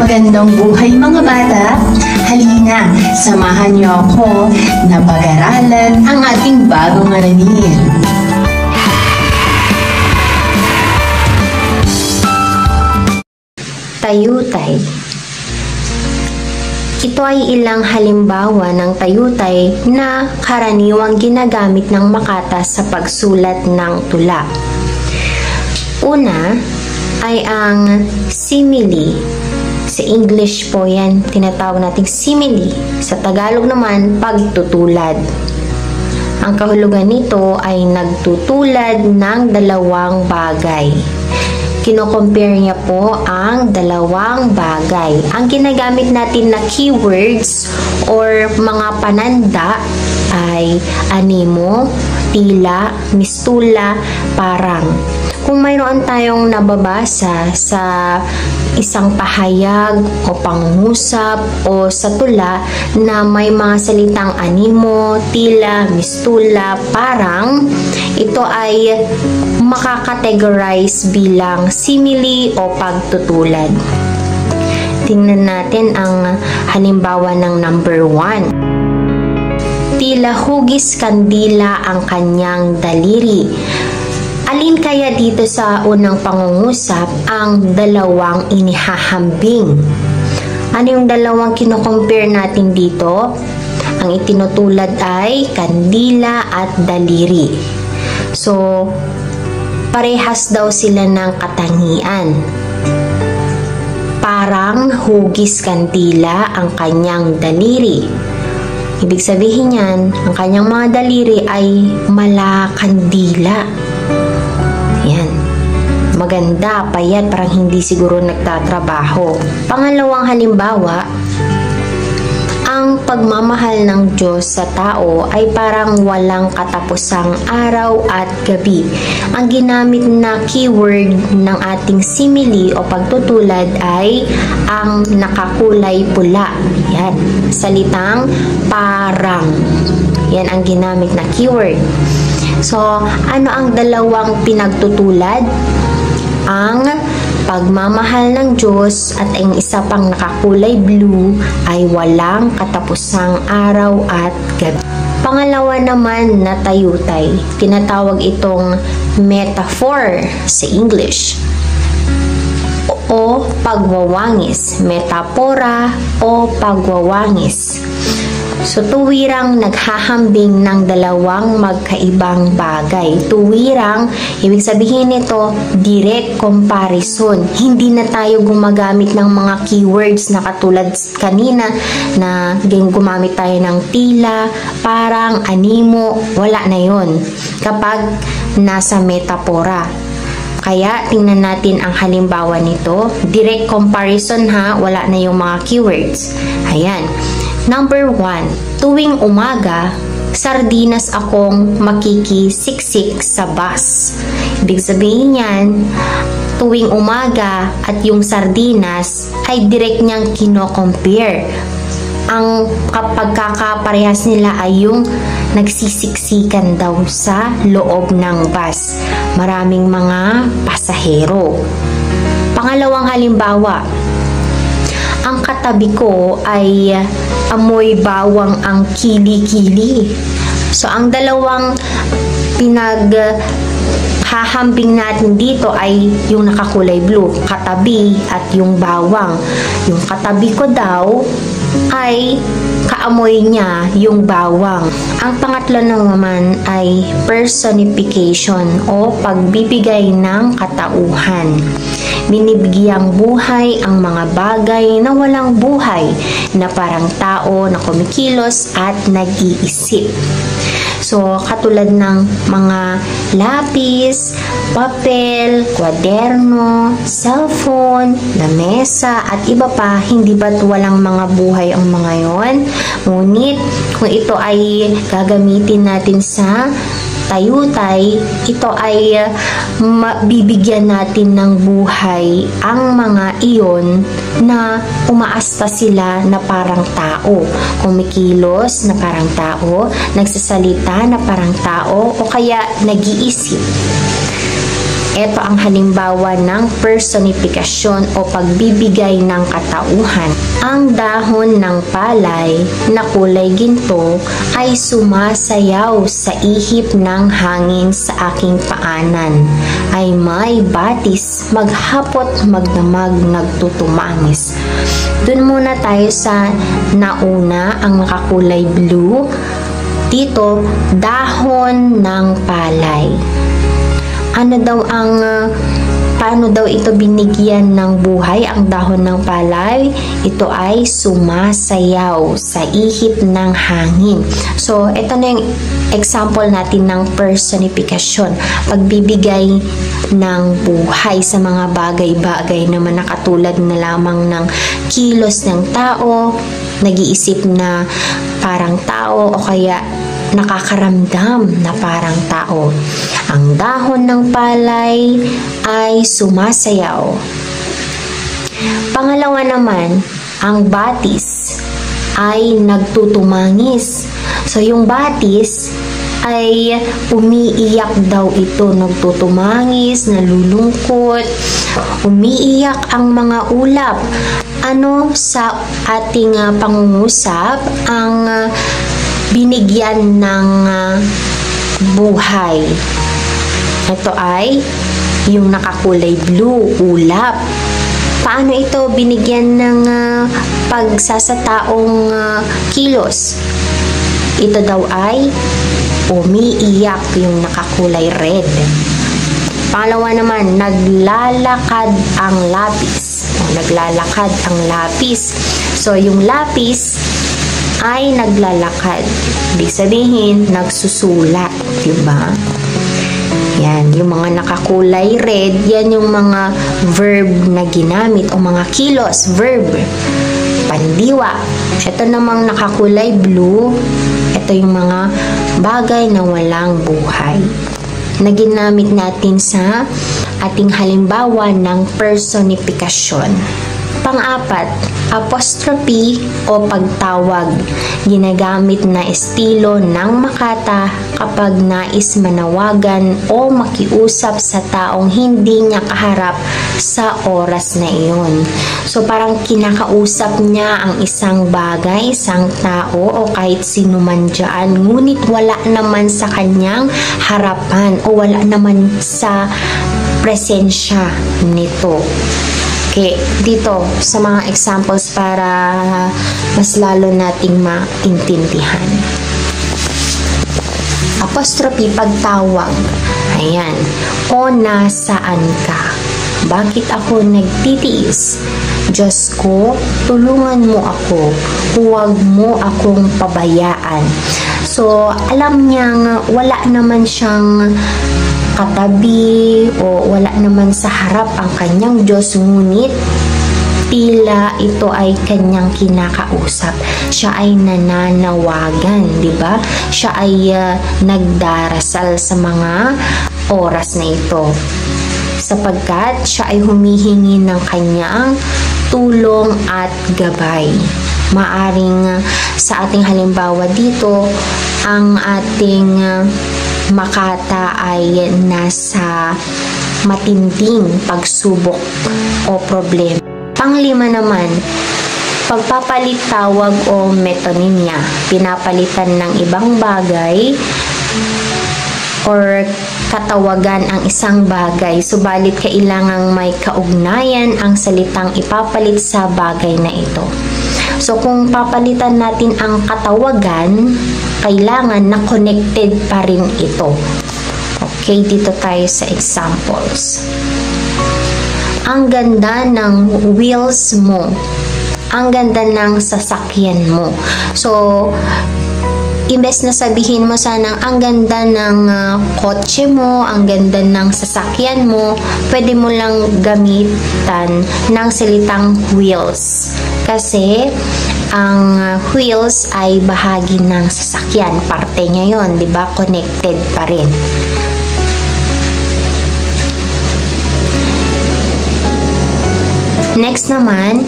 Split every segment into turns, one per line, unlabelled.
Magandang buhay mga bata! Halina, samahan niyo ako na pag-aralan ang ating bagong aralin.
Tayutay. Ito ay ilang halimbawa ng tayutay na karaniwang ginagamit ng Makata sa pagsulat ng tula. Una ay ang simile. Sa English po yan, tinatawag nating simile. Sa Tagalog naman, pagtutulad. Ang kahulugan nito ay nagtutulad ng dalawang bagay. Kino-compare niya po ang dalawang bagay. Ang ginagamit natin na keywords or mga pananda ay animo, tila, mistula, parang. Kung mayroon tayong nababasa sa isang pahayag o pangungusap o sa tula na may mga salitang animo, tila, mistula, parang, ito ay makakategorize bilang simile o pagtutulad. Tingnan natin ang halimbawa ng number 1. Tila hugis kandila ang kanyang daliri. Alin kaya dito sa unang pangungusap ang dalawang inihahambing? Ano yung dalawang kino-compare natin dito? Ang itinutulad ay kandila at daliri. So, parehas daw sila ng katangian. Parang hugis kandila ang kanyang daliri. Ibig sabihin yan, ang kanyang mga daliri ay malakandila. Yan. Maganda, payat, parang hindi siguro nagtatrabaho. Pangalawang halimbawa, ang pagmamahal ng Diyos sa tao ay parang walang katapusang araw at gabi. Ang ginamit na keyword ng ating simile o pagtutulad ay ang nakakulay pula. Yan. Salitang parang. Yan ang ginamit na keyword. So, ano ang dalawang pinagtutulad? Ang pagmamahal ng Diyos at ang isa pang nakakulay blue ay walang katapusang araw at gabi. Pangalawa naman na tayutay, tinatawag itong metaphor sa English o pagwawangis, metapora o pagwawangis. So, tuwirang naghahambing ng dalawang magkaibang bagay. Tuwirang, ibig sabihin nito, direct comparison. Hindi na tayo gumagamit ng mga keywords na katulad kanina na gumamit tayo ng tila, parang, animo, wala na yon kapag nasa metapora. Kaya, tingnan natin ang halimbawa nito. Direct comparison ha, wala na yung mga keywords. Ayan. Number 1, tuwing umaga, sardinas akong makikisiksik sa bus. Ibig sabihin yan, tuwing umaga at yung sardinas ay direct niyang kino-compare. Ang pagkakaparehas nila ay yung nagsisiksikan daw sa loob ng bus. Maraming mga pasahero. Pangalawang halimbawa, ang katabi ko ay amoy bawang ang kili-kili. So, ang dalawang hahambing natin dito ay yung nakakulay blue, katabi at yung bawang. Yung katabi ko daw ay kaamoy niya yung bawang. Ang pangatlo naman ay personification o pagbibigay ng katauhan. Binibigyang buhay ang mga bagay na walang buhay na parang tao na kumikilos at nag-iisip. So, katulad ng mga lapis, papel, kwaderno, cellphone, lamesa, at iba pa, hindi ba't walang mga buhay ang mga yon? Ngunit, kung ito ay gagamitin natin sa tayutay, ito ay bibigyan natin ng buhay ang mga iyon na umaasta sila na parang tao, kumikilos na parang tao, nagsasalita na parang tao, o kaya nag-iisip. Ito ang halimbawa ng personifikasyon o pagbibigay ng katauhan. Ang dahon ng palay na kulay ginto ay sumasayaw sa ihip ng hangin sa aking paanan. Ay may batis, maghapot, magdamag, nagtutumangis. Dun muna tayo sa nauna, ang nakakulay blue. Dito, dahon ng palay. Paano daw ito binigyan ng buhay ang dahon ng palay? Ito ay sumasayaw sa ihip ng hangin. So, ito na yung example natin ng personifikasyon. Pagbibigay ng buhay sa mga bagay-bagay naman na katulad na lamang ng kilos ng tao, nag-iisip na parang tao o kaya nakakaramdam na parang tao. Ang dahon ng palay ay sumasayaw. Pangalawa naman, ang batis ay nagtutumangis. So, yung batis ay umiiyak daw ito, nagtutumangis, nalulungkot, umiiyak ang mga ulap. Sa ating pangungusap ang binigyan ng buhay? Ito ay yung nakakulay blue, ulap. Paano ito binigyan ng pagsasataong kilos? Ito daw ay umiiyak, yung nakakulay red. Pangalawa naman, naglalakad ang lapis. Naglalakad ang lapis. So, yung lapis ay naglalakad. Ibig sabihin, nagsusulat. Diba? Yan, yung mga nakakulay red, yan yung mga verb na ginamit o mga kilos, verb. Pandiwa. Ito namang nakakulay blue, ito yung mga bagay na walang buhay na ginamit natin sa ating halimbawa ng personifikasyon. Pang-apat, apostrophe o pagtawag. Ginagamit na estilo ng Makata kapag nais manawagan o makiusap sa taong hindi niya kaharap sa oras na iyon. So, parang kinakausap niya ang isang bagay, isang tao o kahit sino man dyan, ngunit wala naman sa kanyang harapan o wala naman sa presensya nito. Okay, dito sa mga examples para mas lalo nating maintindihan. Apostrophe, pagtawag. Ayan. O nasaan ka? Bakit ako nagtitiis? Diyos ko, tulungan mo ako. Huwag mo akong pabayaan. So, alam niyang wala naman siyang katabi o wala naman sa harap ang kanyang Diyos, ngunit tila ito ay kanyang kinakausap. Siya ay nananawagan, di ba? Siya ay nagdarasal sa mga oras na ito, sapagkat siya ay humihingi ng kanyang tulong at gabay. Maaring sa ating halimbawa dito, ang ating Makata ay nasa matinding pagsubok o problema. Panglima naman, pagpapalit tawag o metonymia. Pinapalitan ng ibang bagay or katawagan ang isang bagay, subalit kailangang may kaugnayan ang salitang ipapalit sa bagay na ito. So, kung papalitan natin ang katawagan, kailangan na connected pa rin ito. Okay, dito tayo sa examples. Ang ganda ng wheels mo. Ang ganda ng sasakyan mo. So, imbes na sabihin mo sanang ang ganda ng kotse mo, ang ganda ng sasakyan mo, pwede mo lang gamitan ng salitang wheels. Kasi ang wheels ay bahagi ng sasakyan, parte niya yon, di ba? Connected pa rin. Next naman,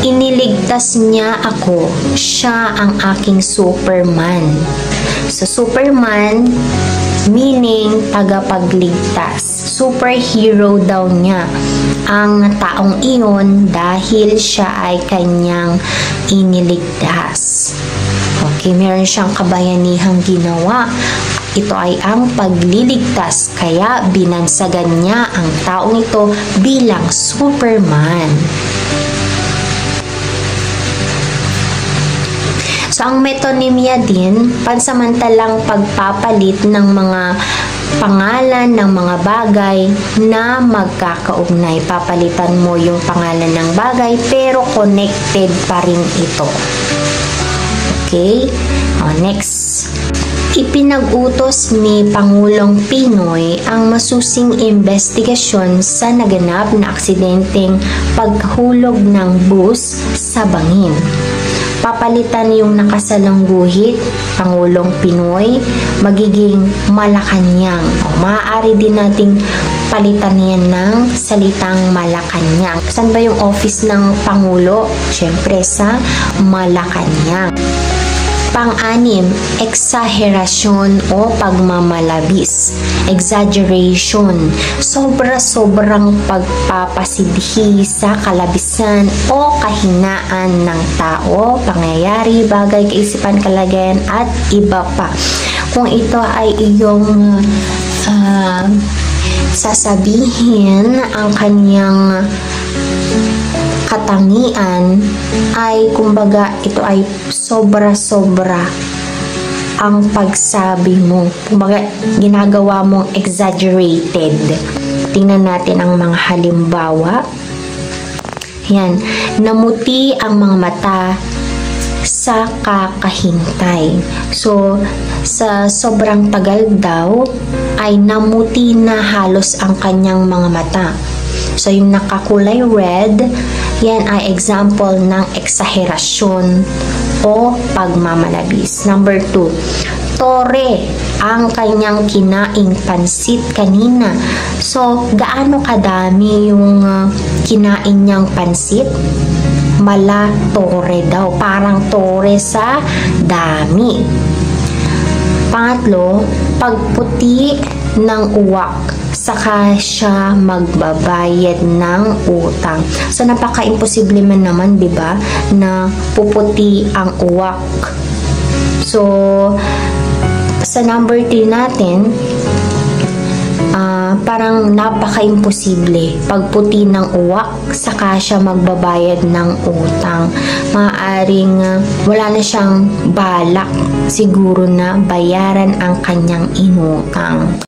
iniligtas niya ako. Siya ang aking Superman. So, Superman, meaning tagapagligtas. superhero daw niya ang taong iyon dahil siya ay kanyang iniligtas. Okay, meron siyang kabayanihang ginawa. Ito ay ang pagliligtas, kaya binansagan niya ang taong ito bilang Superman. So, ang metonymia din, pansamantalang pagpapalit ng mga pangalan ng mga bagay na magkakaugnay. Papalitan mo yung pangalan ng bagay pero connected pa rin ito. Okay? Next. Ipinag-utos ni Pangulong Pinoy ang masusing investigasyon sa naganap na aksidenteng paghulog ng bus sa bangin. Papalitan yung nakasalang guhit, Pangulong Pinoy, magiging Malacanang. Maaari din nating palitan yan ng salitang Malacanang. Saan ba yung office ng Pangulo? Siyempre sa Malacanang. Pang-anim, exaggerasyon o pagmamalabis. Exaggeration. Sobra-sobrang pagpapasidhi sa kalabisan o kahinaan ng tao, pangyayari, bagay, kaisipan, kalagayan, at iba pa. Kung ito ay iyong sasabihin, ang kanyang katangian ay kumbaga ito ay sobra-sobra ang pagsabi mo. Kumbaga ginagawa mong exaggerated. Tingnan natin ang mga halimbawa. Yan. Namuti ang mga mata sa kakahintay. So, sa sobrang tagal daw ay namuti na halos ang kanyang mga mata. So, yung nakakulay red, yan ay example ng exaggerasyon o pagmamalabis. Number 2, tore ang kanyang kinaing pansit kanina. So, gaano kadami yung kinain niyang pansit? Mala tore daw. Parang tore sa dami. Pangatlo, pagputi ng uwak, saka siya magbabayad ng utang. So, napaka-imposible man naman, di ba, na puputi ang uwak. So, sa number 3 natin, parang napaka-imposible. Pagputi ng uwak, saka siya magbabayad ng utang. Maaaring wala na siyang balak siguro na bayaran ang kanyang inutang.